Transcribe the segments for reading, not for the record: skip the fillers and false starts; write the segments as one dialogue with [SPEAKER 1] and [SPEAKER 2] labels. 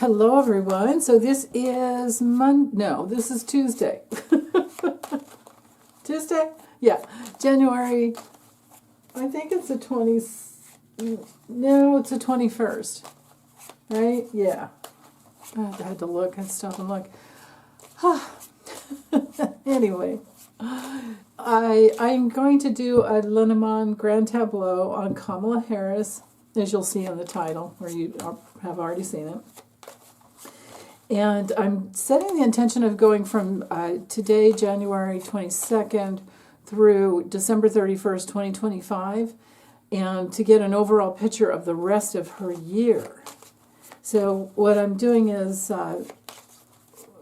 [SPEAKER 1] Hello, everyone. So this is No, this is Tuesday. Tuesday? Yeah, January. I think it's the 20th. No, it's the 21st. Right? Yeah. I had to look. I had to stop and look. Anyway, I'm going to do a Lenormand Grand Tableau on Kamala Harris, as you'll see in the title, or you have already seen it. And I'm setting the intention of going from today, January 22nd, through December 31st, 2025, and to get an overall picture of the rest of her year. So what I'm doing is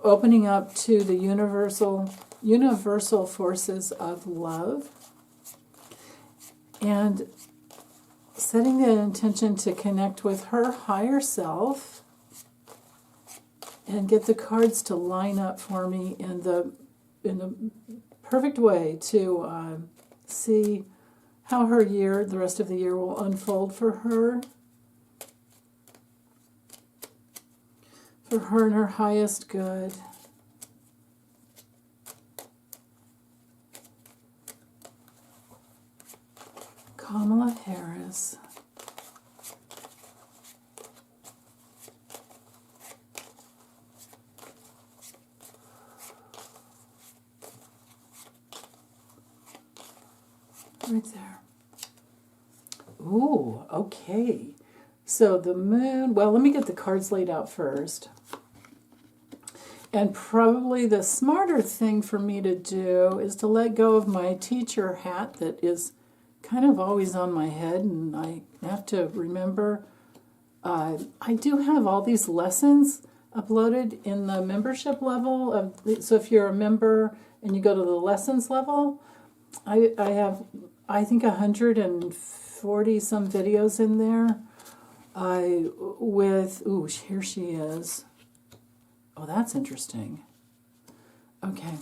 [SPEAKER 1] opening up to the universal forces of love and setting the intention to connect with her higher self and get the cards to line up for me in the perfect way to see how her year, the rest of the year, will unfold for her and her highest good. Kamala Harris. Right there. Ooh, okay. So the moon, well, let me get the cards laid out first. And probably the smarter thing for me to do is to let go of my teacher hat that is kind of always on my head, and I have to remember I do have all these lessons uploaded in the membership level. So if you're a member and you go to the lessons level, I have, I think, 140 some videos in there with, ooh, here she is. Oh, that's interesting. Okay.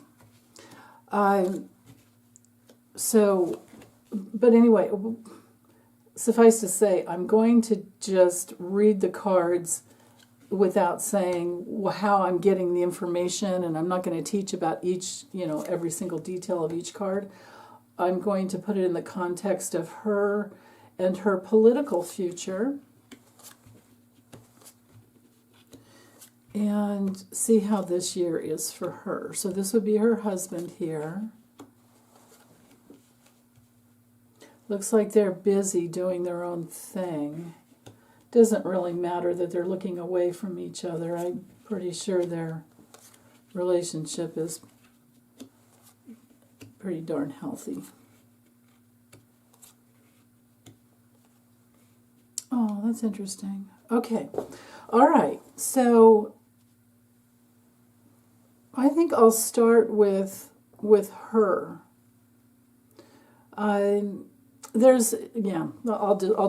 [SPEAKER 1] But anyway, suffice to say, I'm going to just read the cards without saying how I'm getting the information, and I'm not going to teach about each, every single detail of each card. I'm going to put it in the context of her and her political future and see how this year is for her. So this would be her husband here. Looks like they're busy doing their own thing. Doesn't really matter that they're looking away from each other. I'm pretty sure their relationship is pretty darn healthy. Oh, that's interesting. Okay. All right. So I think I'll start with her. I'll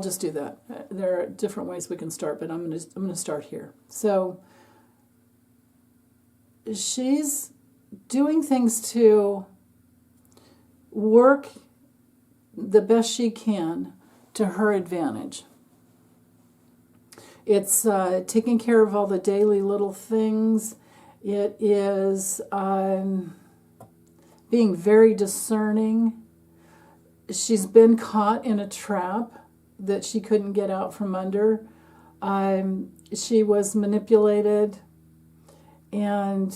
[SPEAKER 1] just do that. There are different ways we can start, but I'm gonna start here. So she's doing things to work the best she can to her advantage. It's taking care of all the daily little things. It is being very discerning. She's been caught in a trap that she couldn't get out from under. She was manipulated, and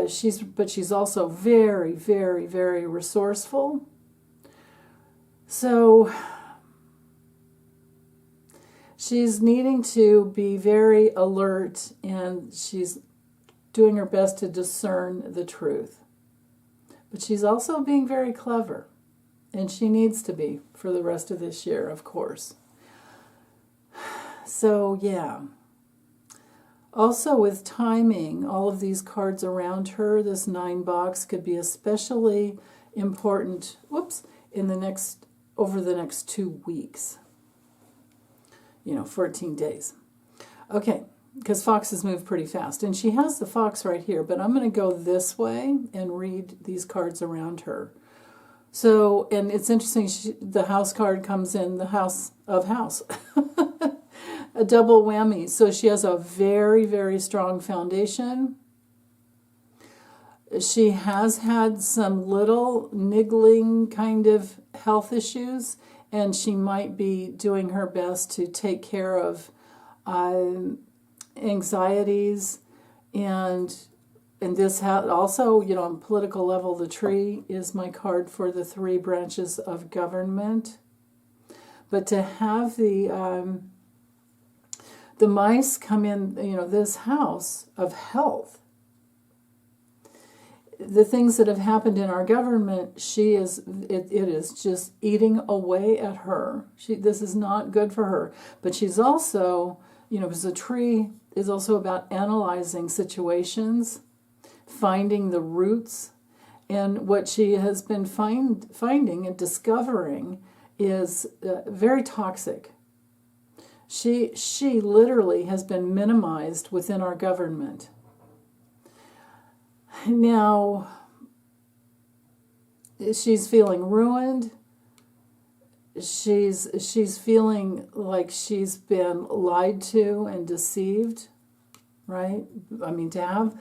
[SPEAKER 1] she's also very, very, very resourceful. So she's needing to be very alert, and she's doing her best to discern the truth. But she's also being very clever. And she needs to be for the rest of this year, of course. So, yeah. Also, with timing, all of these cards around her, this 9 box, could be especially important, over the next 2 weeks. 14 days. Okay, because foxes move pretty fast. And she has the fox right here, but I'm going to go this way and read these cards around her. So, and it's interesting, the house card comes in the house of house. a double whammy. So she has a very, very strong foundation. She has had some little niggling kind of health issues, and she might be doing her best to take care of anxieties, and this also, on political level, the tree is my card for the 3 branches of government. But to have the mice come in, this house of health, the things that have happened in our government, it is just eating away at her. This is not good for her. But she's also, because the tree is also about analyzing situations, finding the roots, and what she has been finding and discovering is very toxic. She literally has been minimized within our government. Now, she's feeling ruined. She's feeling like she's been lied to and deceived, right? I mean, to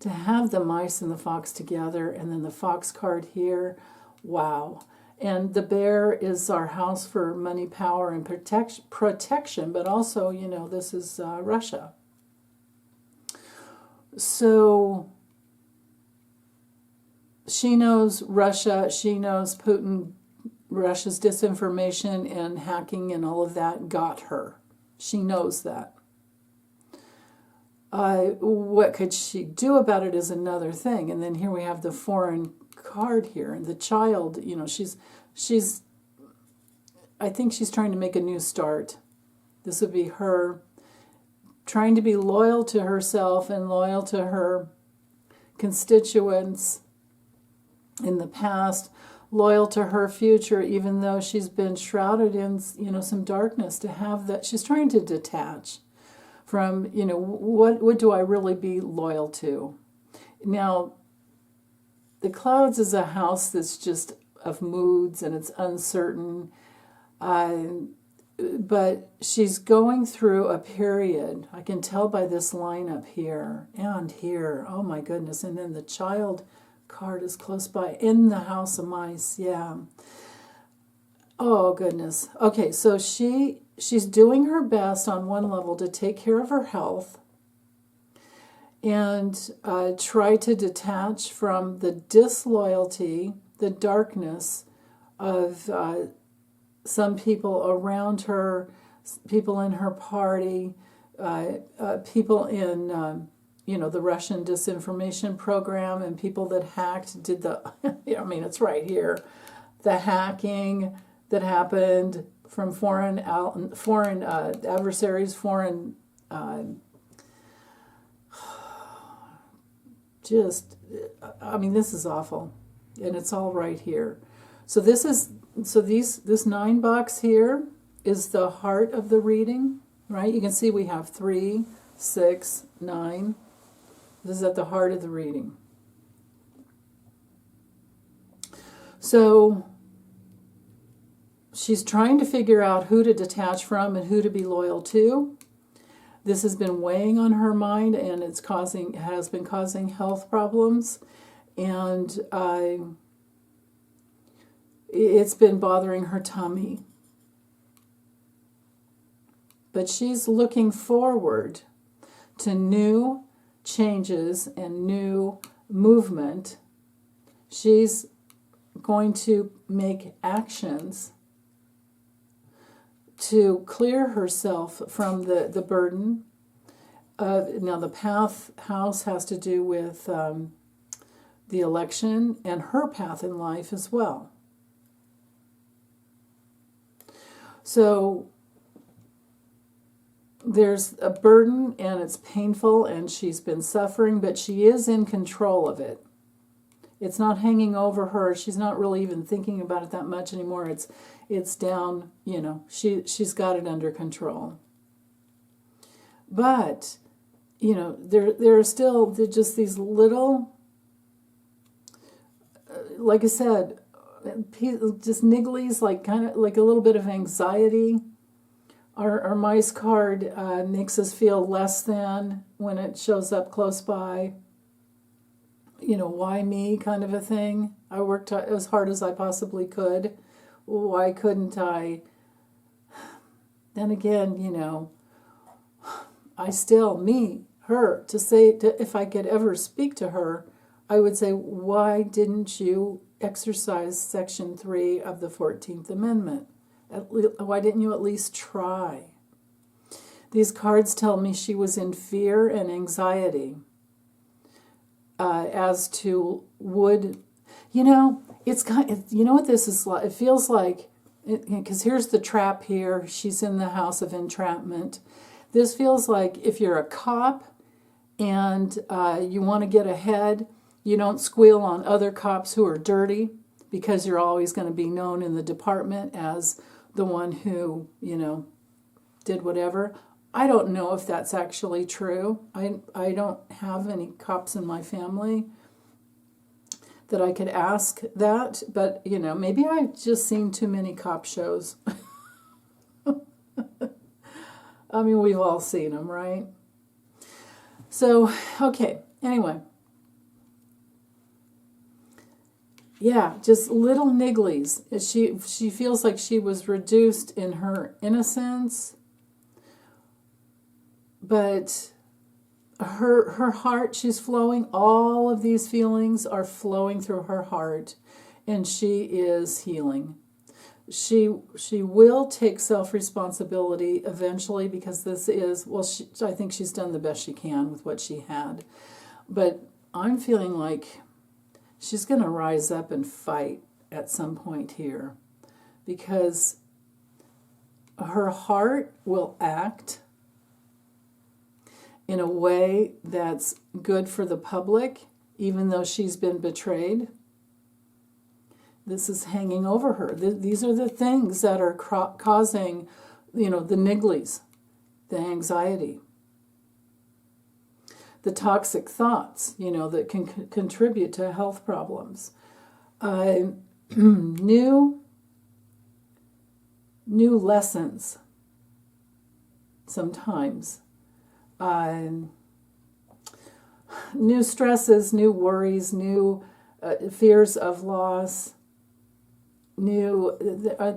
[SPEAKER 1] have the mice and the fox together, and then the fox card here, wow. And the bear is our house for money, power, and protection, but also, this is Russia. So she knows Russia, she knows Putin, Russia's disinformation and hacking and all of that got her. She knows that. What could she do about it is another thing. And then here we have the foreign card here, and the child, she's I think she's trying to make a new start. This would be her trying to be loyal to herself and loyal to her constituents in the past, loyal to her future, even though she's been shrouded in, some darkness. To have that, she's trying to detach from, what do I really be loyal to? Now, the clouds is a house that's just of moods, and it's uncertain. But she's going through a period. I can tell by this line up here and here. Oh my goodness. And then the child card is close by in the house of mice. Yeah. Oh goodness. Okay, so she's doing her best on one level to take care of her health and try to detach from the disloyalty, the darkness of some people around her, people in her party, people in the Russian disinformation program, and people that did the, it's right here, the hacking that happened from foreign adversaries, this is awful, and it's all right here. So this 9 box here is the heart of the reading, right? You can see we have 3, 6, 9. This is at the heart of the reading. So she's trying to figure out who to detach from and who to be loyal to. This has been weighing on her mind, and has been causing health problems, and it's been bothering her tummy. But she's looking forward to new changes and new movement. She's going to make actions to clear herself from the burden. Now the path house has to do with the election and her path in life as well. So there's a burden, and it's painful, and she's been suffering, but she is in control of it. It's not hanging over her. She's not really even thinking about it that much anymore. It's down, she's got it under control. But, there are still just these little, like I said, just nigglies, like kind of like a little bit of anxiety Our mice card makes us feel less than when it shows up close by. You know, why me kind of a thing. I worked as hard as I possibly could. Why couldn't I? Then again, you know, I still, me, her, if I could ever speak to her, I would say, why didn't you exercise Section 3 of the 14th Amendment? Why didn't you at least try? These cards tell me she was in fear and anxiety as to you know, it's you know what this is like? It feels like, because here's the trap here. She's in the house of entrapment. This feels like if you're a cop and you want to get ahead, you don't squeal on other cops who are dirty, because you're always going to be known in the department as the one who, you know, did whatever. I don't know if that's actually true. I don't have any cops in my family that I could ask that, but, you know, maybe I've just seen too many cop shows. I mean, we've all seen them, right? So, okay, anyway. Yeah, just little nigglies. She feels like she was reduced in her innocence, but her heart, she's flowing. All of these feelings are flowing through her heart, and she is healing. She will take self-responsibility eventually, because this is, well, I think she's done the best she can with what she had. But I'm feeling like she's going to rise up and fight at some point here, because her heart will act in a way that's good for the public, even though she's been betrayed. This is hanging over her. These are the things that are causing, you know, the nigglies, the anxiety, the toxic thoughts, you know, that can contribute to health problems. New lessons sometimes. New stresses, new worries, new fears of loss, new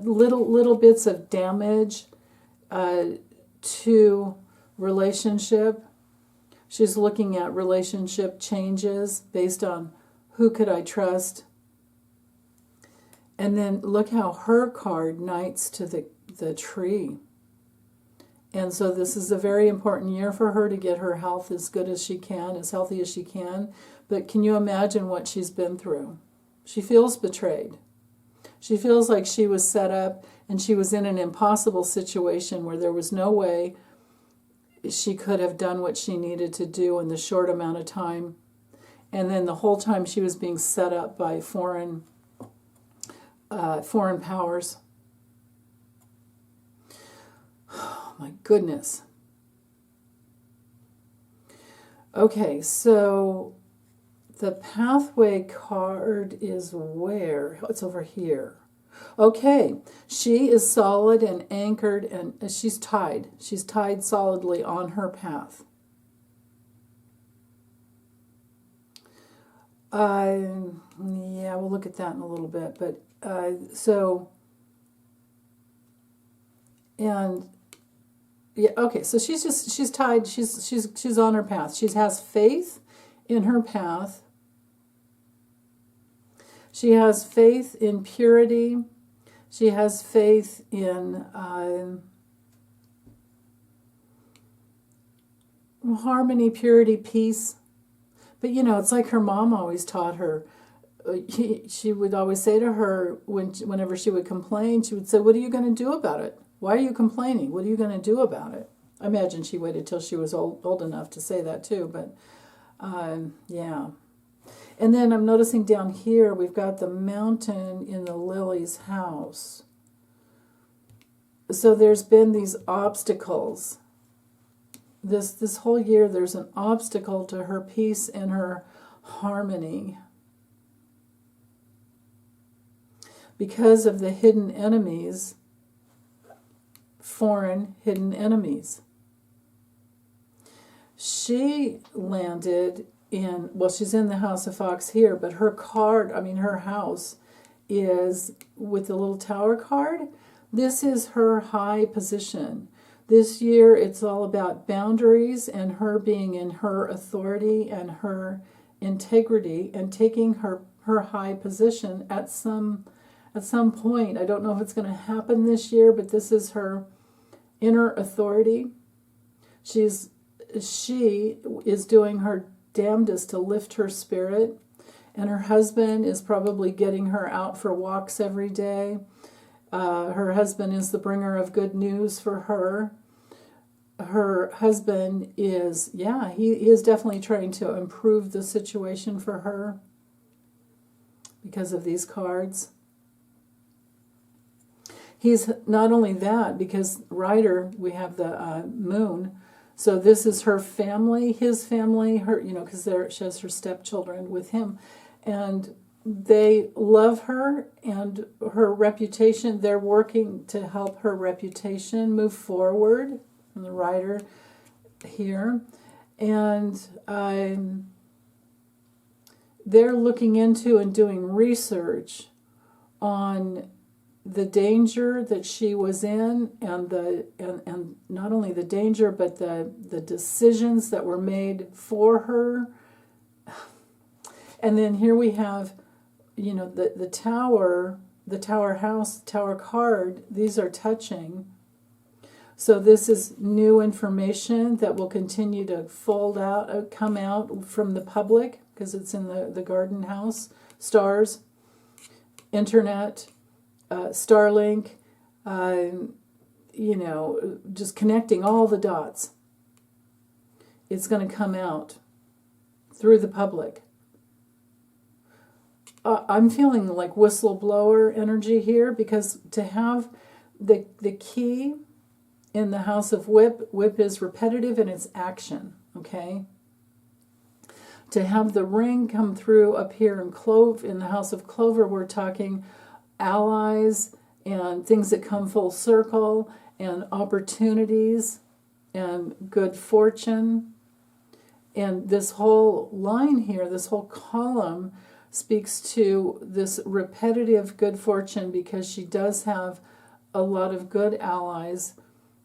[SPEAKER 1] little bits of damage to relationship. She's looking at relationship changes based on who could I trust. And then look how her card knights to the tree. And so this is a very important year for her to get her health as good as she can, as healthy as she can. But can you imagine what she's been through? She feels betrayed. She feels like she was set up and she was in an impossible situation where there was no way she could have done what she needed to do in the short amount of time. And then the whole time she was being set up by foreign powers. Oh my goodness. Okay, so the pathway card is where? It's over here. Okay, she is solid and anchored, and she's tied. She's tied solidly on her path. Yeah, we'll look at that in a little bit. But yeah, okay. So she's tied. She's on her path. She has faith in her path. She has faith in purity. She has faith in harmony, purity, peace. But, you know, it's like her mom always taught her. She would always say to her, whenever she would complain, she would say, what are you going to do about it? Why are you complaining? What are you going to do about it? I imagine she waited till she was old enough to say that too, but yeah. And then I'm noticing down here, we've got the mountain in the Lily's house. So there's been these obstacles. This whole year, there's an obstacle to her peace and her harmony because of the hidden enemies foreign hidden enemies. She landed in, well, she's in the House of Fox here, but her card, I mean, her house is with the little tower card. This is her high position. This year, it's all about boundaries and her being in her authority and her integrity and taking her high position at some point. I don't know if it's going to happen this year, but this is her inner authority. She is doing her damnedest to lift her spirit, and her husband is probably getting her out for walks every day. Her husband is the bringer of good news for her. Her husband is, he is definitely trying to improve the situation for her because of these cards. He's not only that, because Rider, we have the moon, so this is her family, his family, her, because she has her stepchildren with him, and they love her and her reputation. They're working to help her reputation move forward. And the Rider here, and they're looking into and doing research on the danger that she was in, and not only the danger, but the decisions that were made for her. And then here we have, the tower house, tower card. These are touching. So this is new information that will continue to come out from the public, because it's in the garden house. Stars, internet, Starlink, just connecting all the dots. It's going to come out through the public. I'm feeling like whistleblower energy here, because to have the key in the House of Whip is repetitive in its action, okay? To have the ring come through up here in the House of Clover, we're talking allies and things that come full circle and opportunities and good fortune. And this whole line here, this whole column, speaks to this repetitive good fortune, because she does have a lot of good allies,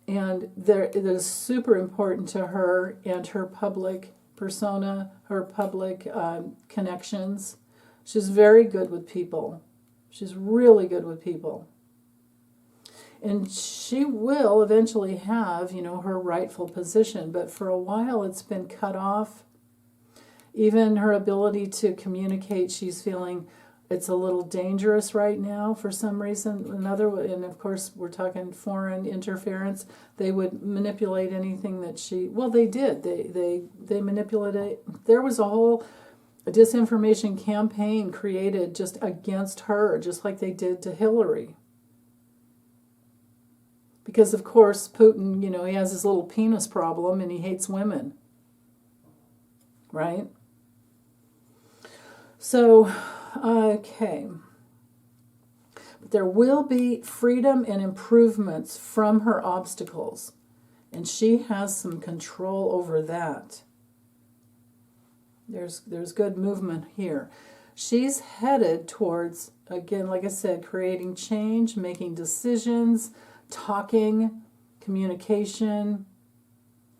[SPEAKER 1] and it is super important to her and her public persona, her public connections. She's very good with people. She's really good with people. And she will eventually have, her rightful position, but for a while it's been cut off. Even her ability to communicate, she's feeling it's a little dangerous right now for some reason. And of course, we're talking foreign interference. They would manipulate anything that they did. They manipulated. There was a whole disinformation campaign created just against her, just like they did to Hillary. Because, of course, Putin, he has his little penis problem and he hates women. Right? So, okay. But there will be freedom and improvements from her obstacles. And she has some control over that. There's good movement here. She's headed towards, again, like I said, creating change, making decisions, talking, communication,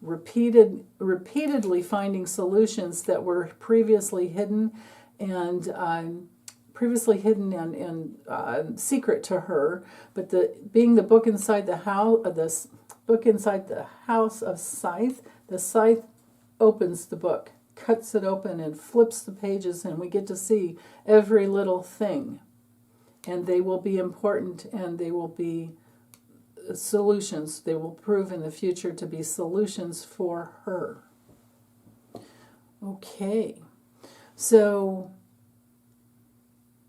[SPEAKER 1] repeatedly finding solutions that were previously hidden and secret to her. But being the book inside the house of Scythe, the scythe opens the book, cuts it open, and flips the pages, and we get to see every little thing. And they will be important, and they will be solutions. They will prove in the future to be solutions for her. Okay. So,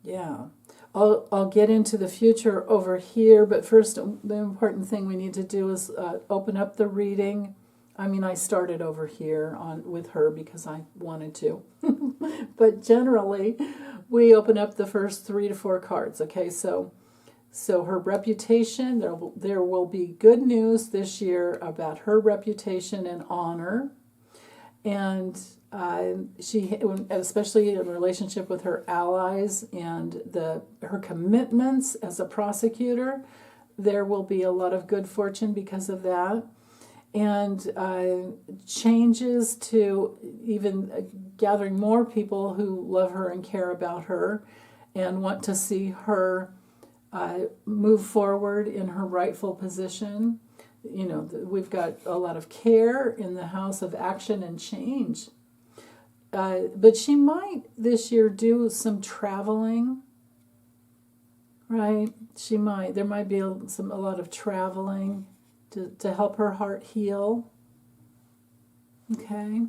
[SPEAKER 1] yeah. I'll get into the future over here, but first the important thing we need to do is open up the reading. I started over here with her because I wanted to. But generally, we open up the first 3 to 4 cards. Okay, so So her reputation, there will be good news this year about her reputation and honor. And she, especially in relationship with her allies and her commitments as a prosecutor, there will be a lot of good fortune because of that. And changes to even gathering more people who love her and care about her and want to see her move forward in her rightful position. You know, we've got a lot of care in the house of action and change. But she might this year do some traveling, right? She might. There might be a lot of traveling to help her heart heal. Okay.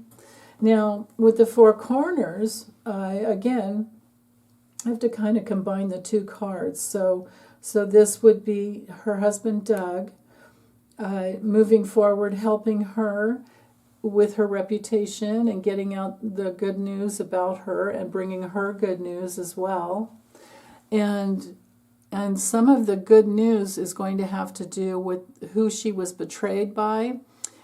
[SPEAKER 1] Now, with the Four Corners, again, I have to kind of combine the two cards. So this would be her husband, Doug, moving forward, helping her with her reputation and getting out the good news about her and bringing her good news as well. And some of the good news is going to have to do with who she was betrayed by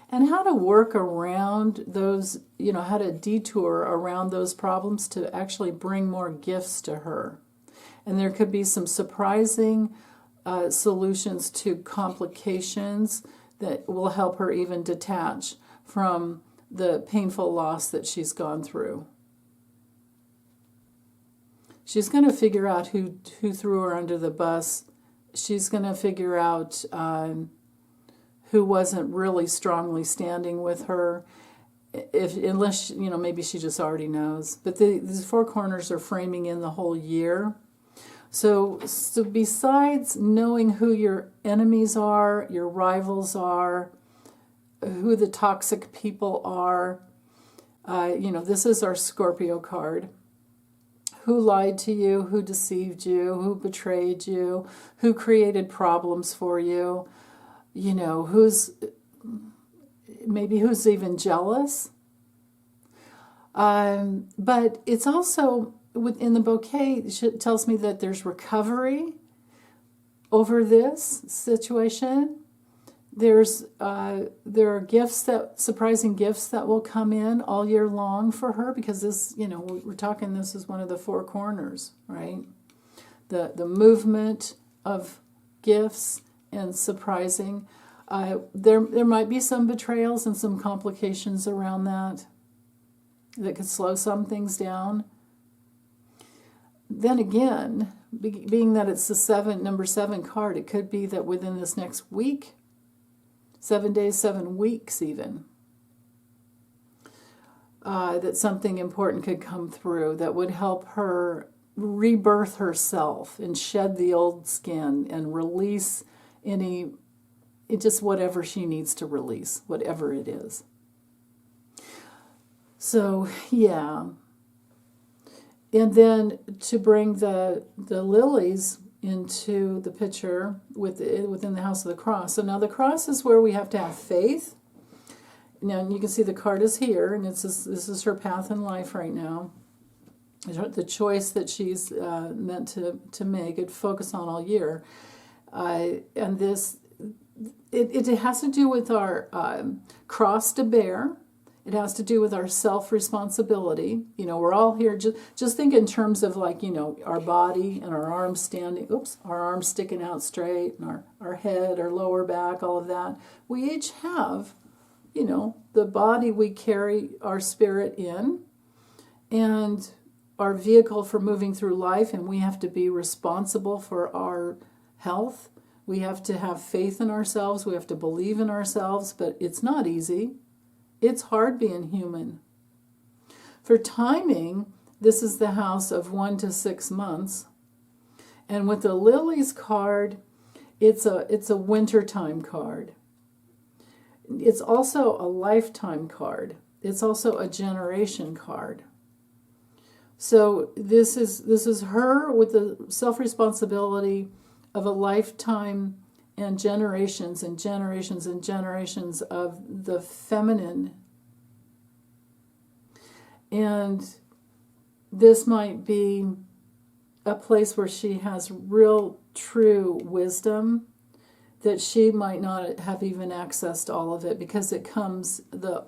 [SPEAKER 1] and how to work around those, you know, how to detour around those problems to actually bring more gifts to her. And there could be some surprising solutions to complications that will help her even detach from the painful loss that she's gone through. She's going to figure out who threw her under the bus. She's going to figure out who wasn't really strongly standing with her, unless, you know, maybe she just already knows. But these Four Corners are framing in the whole year. So besides knowing who your enemies are, your rivals are, who the toxic people are, you know, this is our Scorpio card. Who lied to you, who deceived you, who betrayed you, who created problems for you, you know, who's even jealous. But it's also, within the bouquet, it tells me that there's recovery over this situation. There are gifts, surprising gifts that will come in all year long for her, because this, you know, we're talking, this is one of the Four Corners, right? The movement of gifts and surprising. There might be some betrayals and some complications around that could slow some things down. Then again, being that it's the number 7 card, it could be that within this next week, 7 days, 7 weeks even, that something important could come through that would help her rebirth herself and shed the old skin and release just whatever she needs to release, whatever it is. So, yeah. And then to bring the lilies into the picture within the House of the Cross. So now the cross is where we have to have faith. Now you can see the card is here, and this is her path in life right now. The choice that she's meant to make and focus on all year. And this, it has to do with our cross to bear. It has to do with our self-responsibility. You know, we're all here, just think in terms of, like, you know, our body and our arms our arms sticking out straight, and our head, our lower back, all of that. We each have, you know, the body we carry our spirit in, and our vehicle for moving through life, and we have to be responsible for our health. We have to have faith in ourselves. We have to believe in ourselves, but it's not easy. It's hard being human. For timing, this is the house of 1 to 6 months. And with the lilies card, it's a wintertime card. It's also a lifetime card. It's also a generation card. So this is her with the self-responsibility of a lifetime and generations and generations and generations of the feminine. And this might be a place where she has real true wisdom, that she might not have even accessed all of it, because it comes, the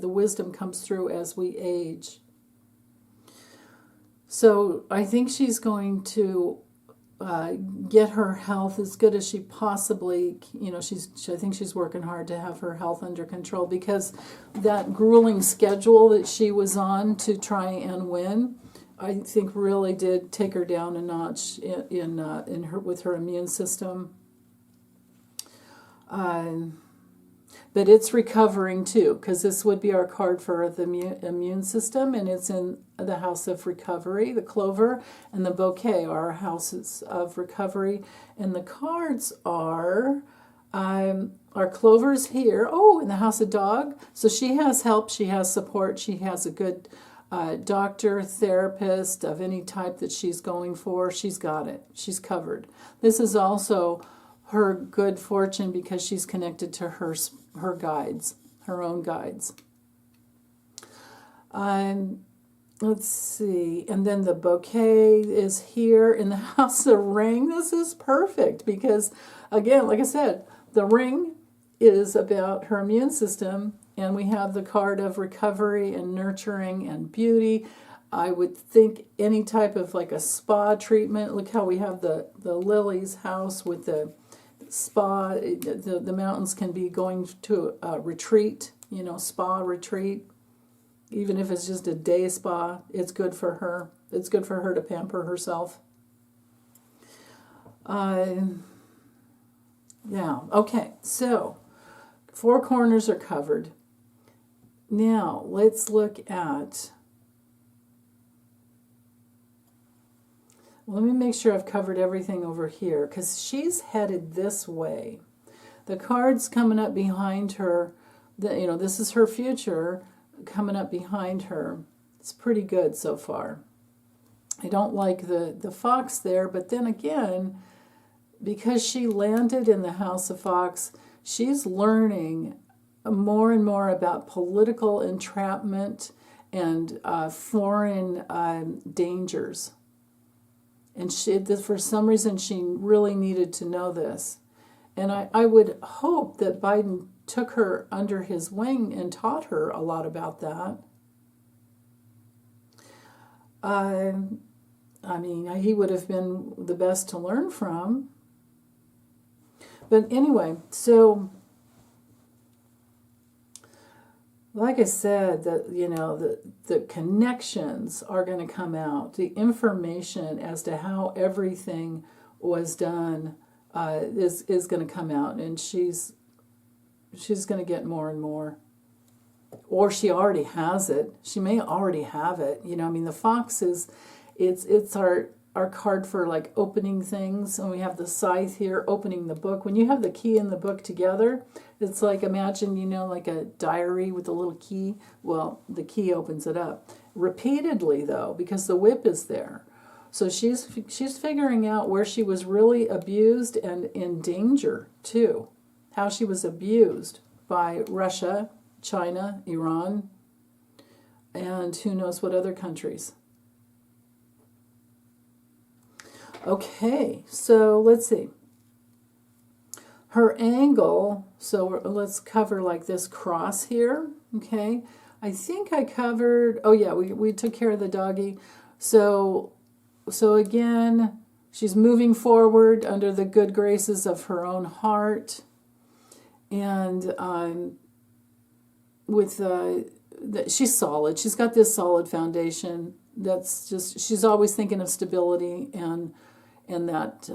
[SPEAKER 1] wisdom comes through as we age. So I think she's going to get her health as good as she possibly, I think she's working hard to have her health under control, because that grueling schedule that she was on to try and win, I think really did take her down a notch in her, with her immune system. But it's recovering too, because this would be our card for the immune system, and it's in the house of recovery. The clover and the bouquet are our houses of recovery, and the cards are our clover's here. Oh, in the house of dog. So she has help, she has support, she has a good doctor, therapist of any type that she's going for. She's got it. She's covered. This is also her good fortune, because she's connected to her guides, her own guides. Let's see. And then the bouquet is here in the house of ring. This is perfect because, again, like I said, the ring is about her immune system, and we have the card of recovery and nurturing and beauty. I would think any type of like a spa treatment. Look how we have the Lily's house with the spa. The mountains can be going to a retreat, spa retreat. Even if it's just a day spa, it's good for her. It's good for her to pamper herself. Yeah, okay, so 4 corners are covered. Now, let's look at... Let me make sure I've covered everything over here, because she's headed this way. The card's coming up behind her. This is her future coming up behind her. It's pretty good so far. I don't like the fox there, but then again, because she landed in the house of fox, she's learning more and more about political entrapment and foreign dangers. And for some reason, she really needed to know this. And I would hope that Biden took her under his wing and taught her a lot about that. He would have been the best to learn from. But anyway, so like I said, the connections are going to come out. The information as to how everything was done is going to come out, and she's going to get more and more. Or she already has it. She may already have it. The fox it's our card for like opening things, and we have the scythe here, opening the book. When you have the key and the book together, it's like, imagine, like a diary with a little key. Well, the key opens it up. Repeatedly, though, because the whip is there. So she's figuring out where she was really abused and in danger, too. How she was abused by Russia, China, Iran, and who knows what other countries. Okay, so let's see. Her angle, so let's cover like this cross here, okay? I think I covered, oh yeah, we took care of the doggy. So again, she's moving forward under the good graces of her own heart. And she's solid. She's got this solid foundation. That's just, she's always thinking of stability and that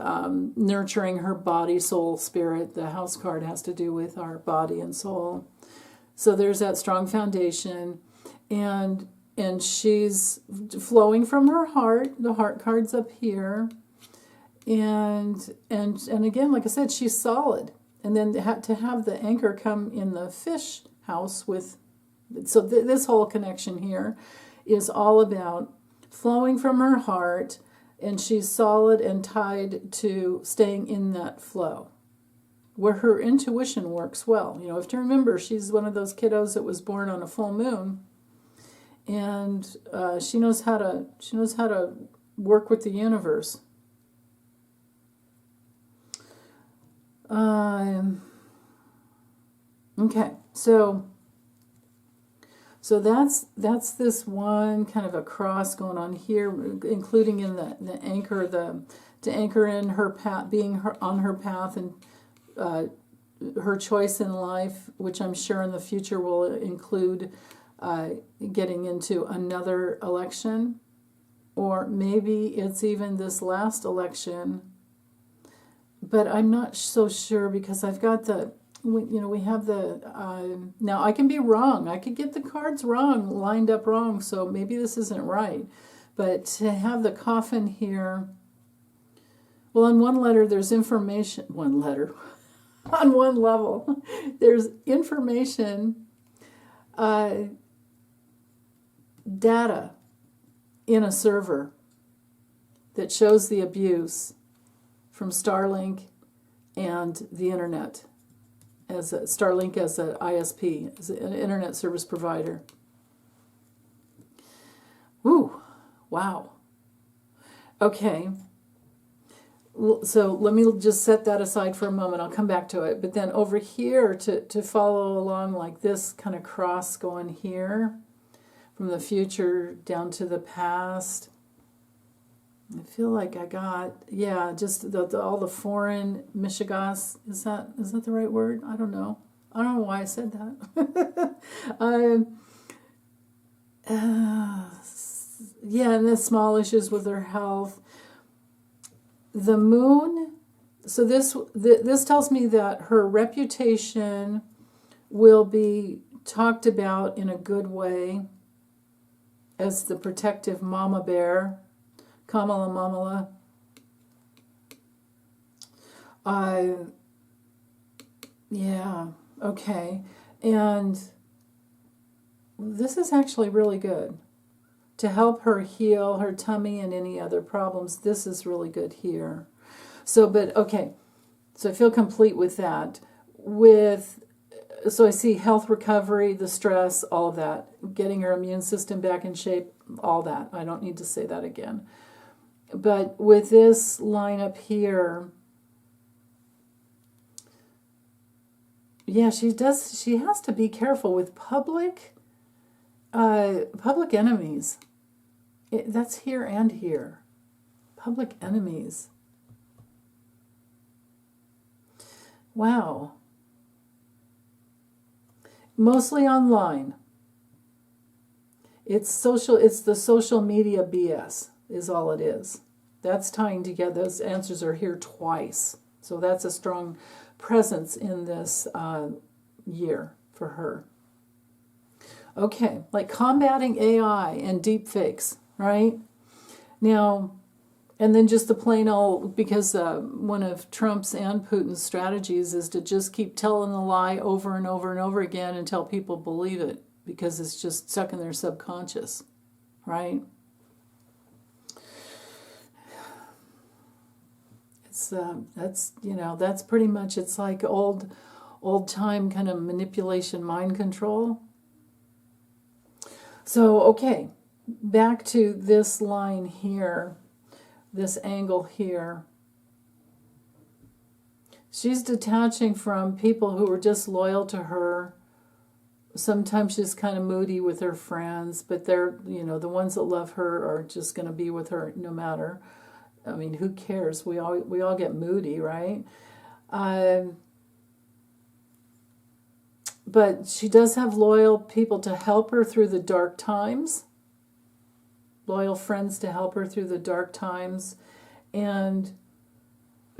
[SPEAKER 1] nurturing her body, soul, spirit. The house card has to do with our body and soul. So there's that strong foundation, and she's flowing from her heart. The heart card's up here, and again, like I said, she's solid. And then to have the anchor come in the fish house with, so this whole connection here is all about flowing from her heart. And she's solid and tied to staying in that flow, where her intuition works well. You have to remember, she's one of those kiddos that was born on a full moon, and she knows how to work with the universe. Okay, so that's this one kind of a cross going on here, including in the anchor, to anchor in her path, on her path, and her choice in life, which I'm sure in the future will include getting into another election, or maybe it's even this last election. But I'm not so sure, because I've got we have the, now I can be wrong. I could get the cards wrong, lined up wrong, so maybe this isn't right. But to have the coffin here, well, on one letter there's information, one letter, on one level, there's information, data in a server that shows the abuse from Starlink and the internet, as Starlink as an ISP, as an internet service provider. Ooh, wow. Okay. So let me just set that aside for a moment. I'll come back to it. But then over here, to follow along like this kind of cross going here, from the future down to the past. I feel like I got, yeah, just all the foreign mishigas. Is that the right word? I don't know. I don't know why I said that. Yeah, and the small issues with her health. The moon, so this tells me that her reputation will be talked about in a good way as the protective mama bear, Kamala. Yeah, okay. And this is actually really good. To help her heal her tummy and any other problems, this is really good here. So, but okay, so I feel complete with that. So I see health recovery, the stress, all of that, getting her immune system back in shape, all that. I don't need to say that again. But with this line up here, yeah, she has to be careful with public enemies. That's here and here. Public enemies. Wow. Mostly online. It's the social media BS is all it is. That's tying together. Those answers are here twice. So that's a strong presence in this year for her. Okay, like combating AI and deep fakes, right? Now, and then just the plain old, because one of Trump's and Putin's strategies is to just keep telling the lie over and over and over again until people believe it, because it's just stuck in their subconscious, right? It's that's pretty much, it's like old time kind of manipulation, mind control. So, okay, back to this line here, this angle here. She's detaching from people who are just loyal to her. Sometimes she's kind of moody with her friends, but they're, the ones that love her are just going to be with her no matter. I mean, who cares? We all get moody, right? But she does have loyal people to help her through the dark times. Loyal friends to help her through the dark times. And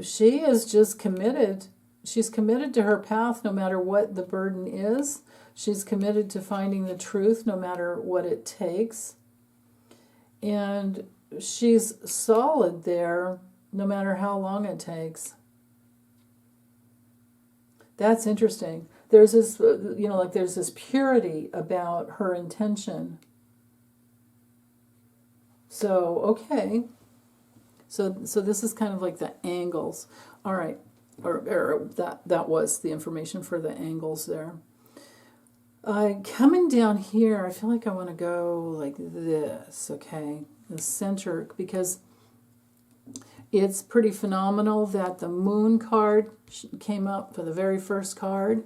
[SPEAKER 1] she is just committed. She's committed to her path no matter what the burden is. She's committed to finding the truth no matter what it takes. And she's solid there no matter how long it takes. That's interesting. There's this, there's this purity about her intention. So, okay. So this is kind of like the angles. All right. Or that was the information for the angles there. Coming down here, I feel like I want to go like this, okay? The center, because It's pretty phenomenal that the moon card came up for the very first card.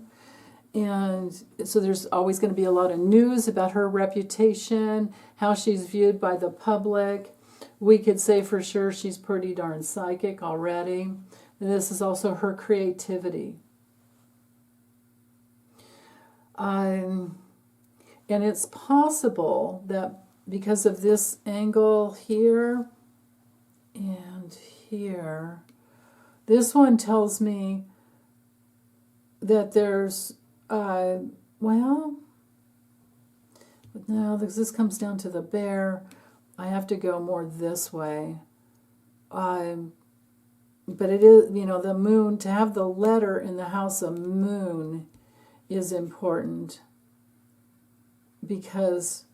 [SPEAKER 1] And so there's always going to be a lot of news about her reputation, how she's viewed by the public. We could say for sure she's pretty darn psychic already. And this is also her creativity. And it's possible that because of this angle here and here, this one tells me that there's, well, now this comes down to the bear. I have to go more this way. But it is, the moon, to have the letter in the house of moon is important, because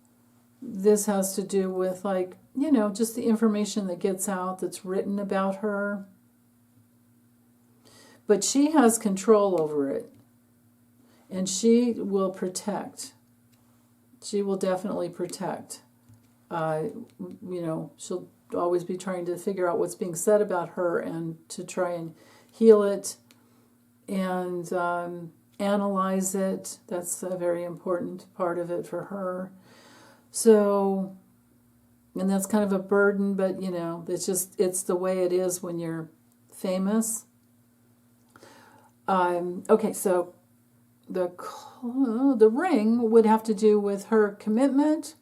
[SPEAKER 1] this has to do with, like, just the information that gets out that's written about her. But she has control over it, and she will protect. She will definitely protect. She'll always be trying to figure out what's being said about her and to try and heal it and analyze it. That's a very important part of it for her. So, and that's kind of a burden, but it's the way it is when you're famous. Okay, so the ring would have to do with her commitment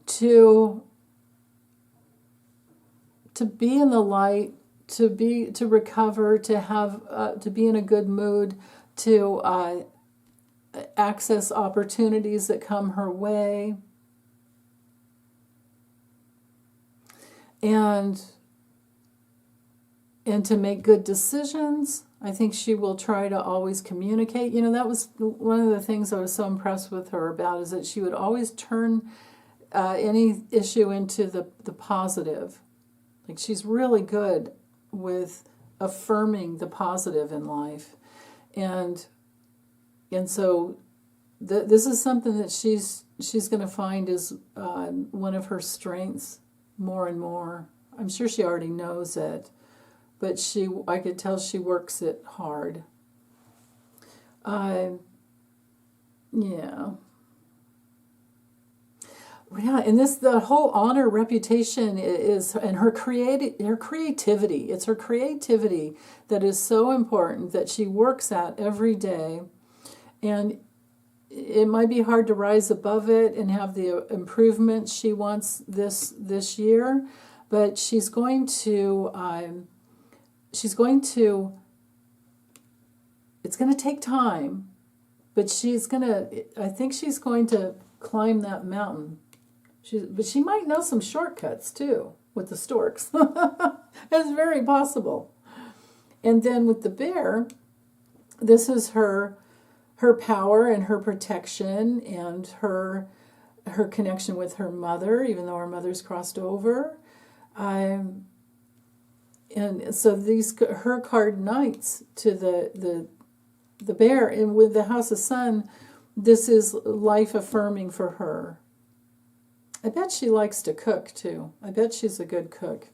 [SPEAKER 1] to be in the light, to recover, to have to be in a good mood, to access opportunities that come her way, and to make good decisions. I think she will try to always communicate. That was one of the things I was so impressed with her about, is that she would always turn any issue into the positive. Like, she's really good with affirming the positive in life. And so this is something that she's going to find is one of her strengths more and more. I'm sure she already knows it, but I could tell she works it hard. Yeah. Yeah, and the whole honor, reputation is, and her creativity. It's her creativity that is so important, that she works at every day. And it might be hard to rise above it and have the improvements she wants this year, but she's going to. It's going to take time, but I think she's going to climb that mountain. But she might know some shortcuts too with the storks. That's very possible. And then with the bear, this is her power and her protection and her connection with her mother, even though her mother's crossed over. And so her card knights to the bear, and with the House of Sun, this is life affirming for her. I bet she likes to cook too. I bet she's a good cook.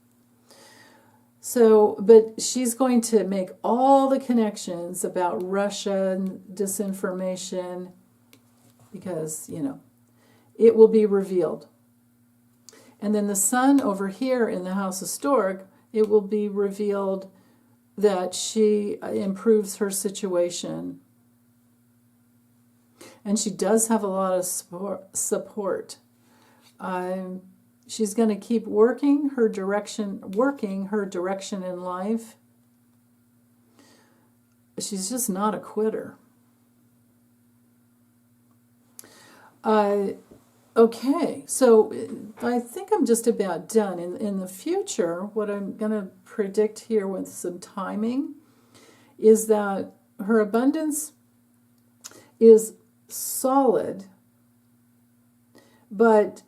[SPEAKER 1] So, but she's going to make all the connections about Russia and disinformation, because, it will be revealed. And then the Sun over here in the House of Stork, it will be revealed that she improves her situation. And she does have a lot of support. She's going to keep working her direction in life. She's just not a quitter. Okay, so I think I'm just about done. In the future, what I'm going to predict here with some timing is that her abundance is solid, but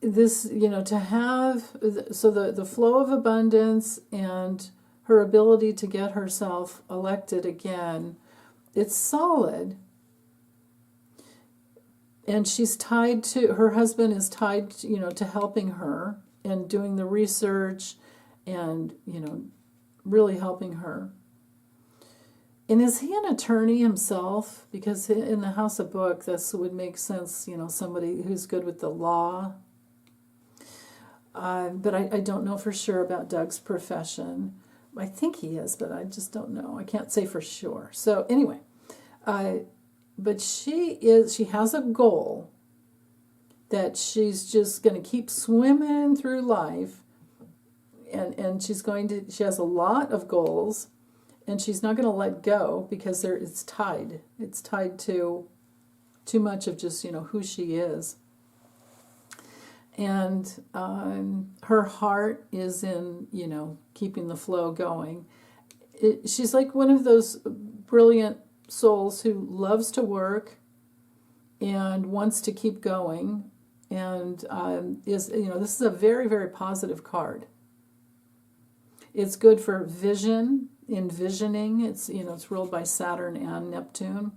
[SPEAKER 1] this, to have, so the flow of abundance and her ability to get herself elected again, it's solid. And she's her husband is tied, to helping her and doing the research and, really helping her. And is he an attorney himself? Because in the House of Book, this would make sense, somebody who's good with the law. But I don't know for sure about Doug's profession. I think he is, but I just don't know. I can't say for sure. So anyway, but she has a goal that she's just going to keep swimming through life, and she has a lot of goals, and she's not going to let go because it's tied. It's tied to too much of just, who she is. And her heart is in, keeping the flow going. She's like one of those brilliant souls who loves to work and wants to keep going. And this is a very, very positive card. It's good for envisioning. It's ruled by Saturn and Neptune.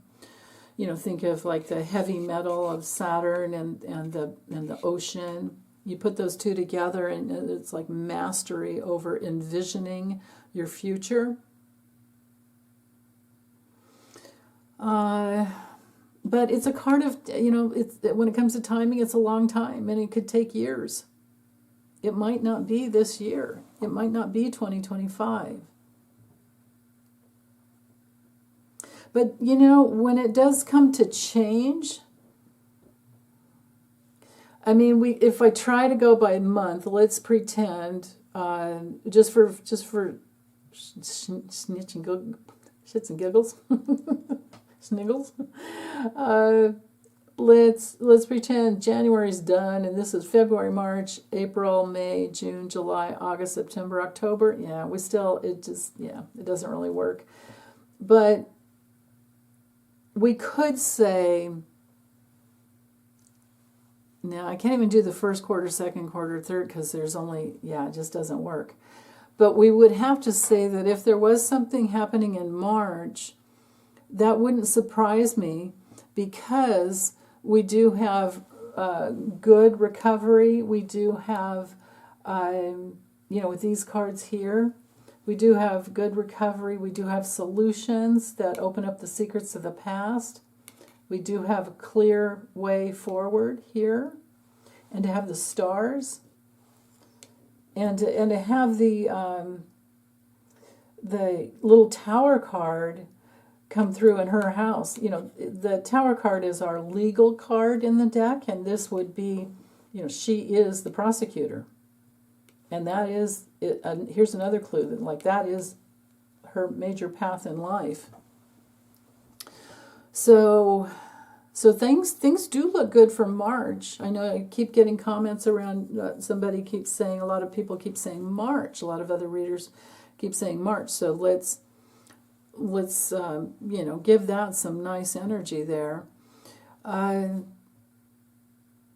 [SPEAKER 1] Think of like the heavy metal of Saturn and the ocean. You put those two together, and it's like mastery over envisioning your future. But it's a card of, when it comes to timing, it's a long time, and it could take years. It might not be this year. It might not be 2025. But, when it does come to change, if I try to go by month, let's pretend, just for snitch and shits and giggles, sniggles, let's pretend January's done, and this is February, March, April, May, June, July, August, September, October. Yeah, it doesn't really work. But we could say, now I can't even do the first quarter, second quarter, third, because it just doesn't work. But we would have to say that if there was something happening in March, that wouldn't surprise me, because we do have good recovery. We do have, with these cards here, we do have good recovery. We do have solutions that open up the secrets of the past. We do have a clear way forward here. And to have the stars. And to have the little tower card come through in her house. The tower card is our legal card in the deck. And this would be, she is the prosecutor. And that is, here's another clue, that is her major path in life. So things do look good for March. I know I keep getting comments around, somebody keeps saying, a lot of people keep saying March. A lot of other readers keep saying March. So let's give that some nice energy there.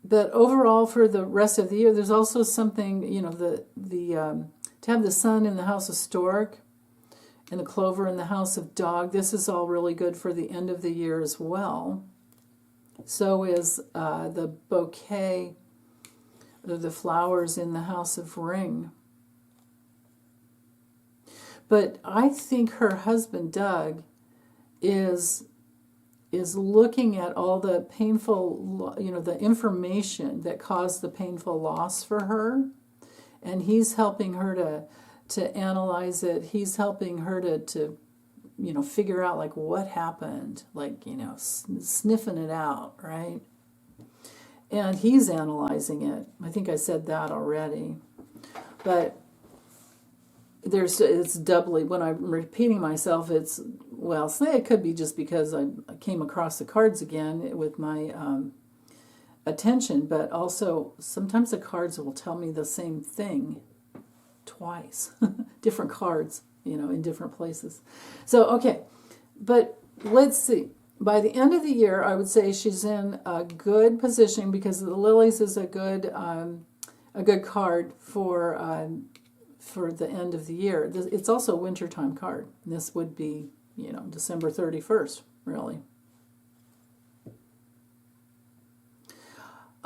[SPEAKER 1] But overall, for the rest of the year, there's also something, to have the sun in the house of stork and the clover in the house of dog. This is all really good for the end of the year as well. So is the bouquet, the flowers in the house of ring. But I think her husband, Doug, is looking at all the painful, the information that caused the painful loss for her, and he's helping her to analyze it. He's helping her to figure out like what happened, sniffing it out, right? And he's analyzing it. I think I said that already, but it's doubly, when I'm repeating myself, it could be just because I came across the cards again with my attention, but also sometimes the cards will tell me the same thing twice, different cards, in different places. So, okay, but let's see. By the end of the year, I would say she's in a good position, because the lilies is a good card for the end of the year. It's also a wintertime card. This would be, December 31st, really.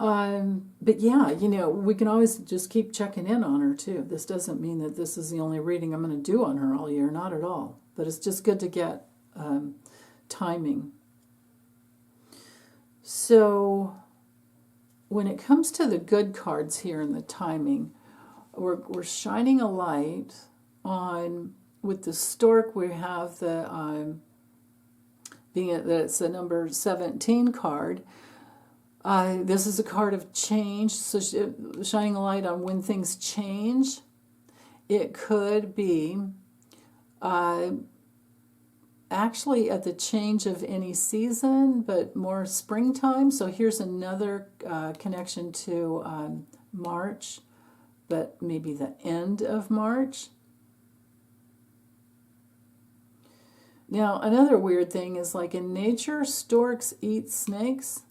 [SPEAKER 1] But yeah, we can always just keep checking in on her too. This doesn't mean that this is the only reading I'm going to do on her all year, not at all. But it's just good to get timing. So when it comes to the good cards here in the timing, we're shining a light on, with the stork, we have the, being that it's the number 17 card. This is a card of change, so shining a light on when things change. It could be actually at the change of any season, but more springtime. So here's another connection to March, but maybe the end of March. Now, another weird thing is, like in nature, storks eat snakes.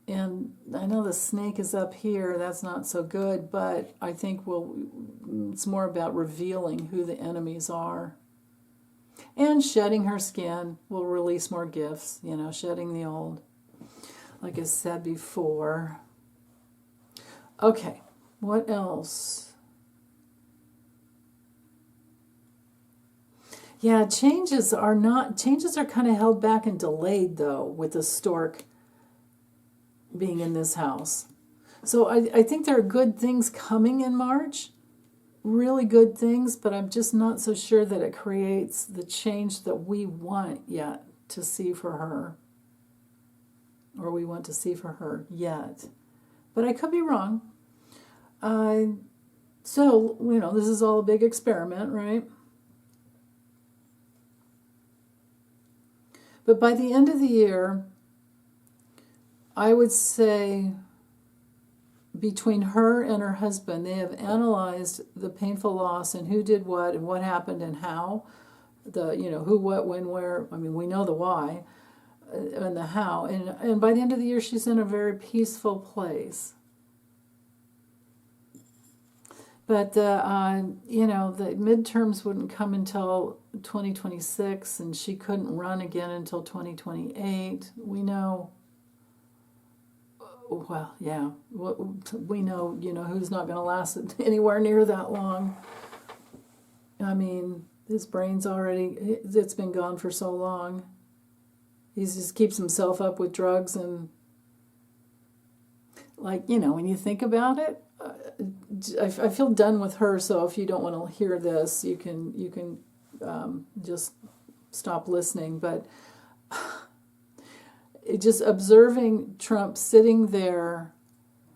[SPEAKER 1] And I know the snake is up here. That's not so good, but I think it's more about revealing who the enemies are. And shedding her skin will release more gifts, shedding the old, like I said before. Okay, what else? Yeah, changes are kind of held back and delayed, though, with the stork being in this house. So I think there are good things coming in March, really good things, but I'm just not so sure that it creates the change that we want yet to see for her, or we want to see for her yet. But I could be wrong. So, this is all a big experiment, right? But by the end of the year, I would say between her and her husband, they have analyzed the painful loss and who did what and what happened and how. Who, what, when, where. I mean, we know the why and the how. And by the end of the year, she's in a very peaceful place. But the midterms wouldn't come until 2026, and she couldn't run again until 2028. We know. Well, yeah, we know, who's not going to last anywhere near that long. I mean, his brain's it's been gone for so long. He just keeps himself up with drugs and, when you think about it, I feel done with her, so if you don't want to hear this, you can just stop listening, but just observing Trump sitting there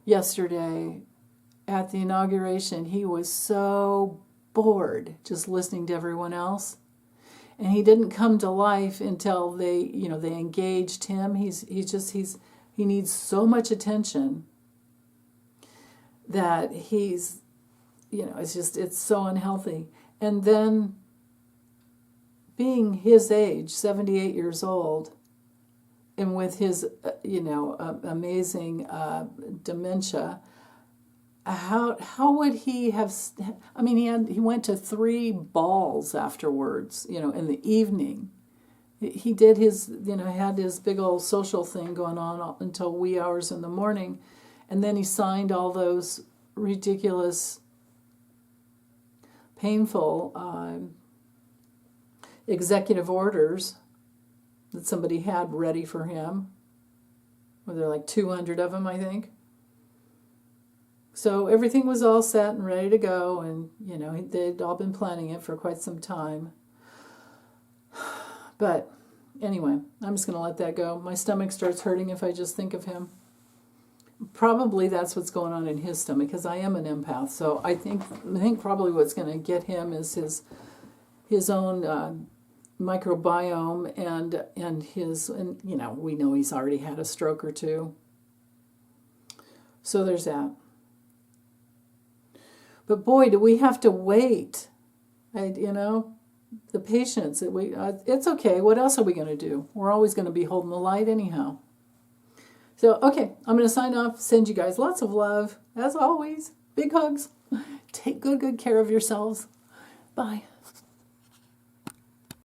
[SPEAKER 1] yesterday at the inauguration, he was so bored just listening to everyone else. And he didn't come to life until they engaged him. He needs so much attention that it's so unhealthy. And then being his age, 78 years old, and with his, amazing dementia, how would he have? I mean, he went to 3 balls afterwards. In the evening, he did his, had his big old social thing going on until wee hours in the morning, and then he signed all those ridiculous, painful executive orders that somebody had ready for him. Well, there are like 200 of them, I think. So everything was all set and ready to go, and, they'd all been planning it for quite some time. But anyway, I'm just going to let that go. My stomach starts hurting if I just think of him. Probably that's what's going on in his stomach, because I am an empath. So I think probably what's going to get him is his own microbiome and we know he's already had a stroke or two. So there's that. But boy, do we have to wait. The patience. It's okay. What else are we going to do? We're always going to be holding the light anyhow. So, okay, I'm going to sign off. Send you guys lots of love. As always, big hugs. Take good care of yourselves. Bye.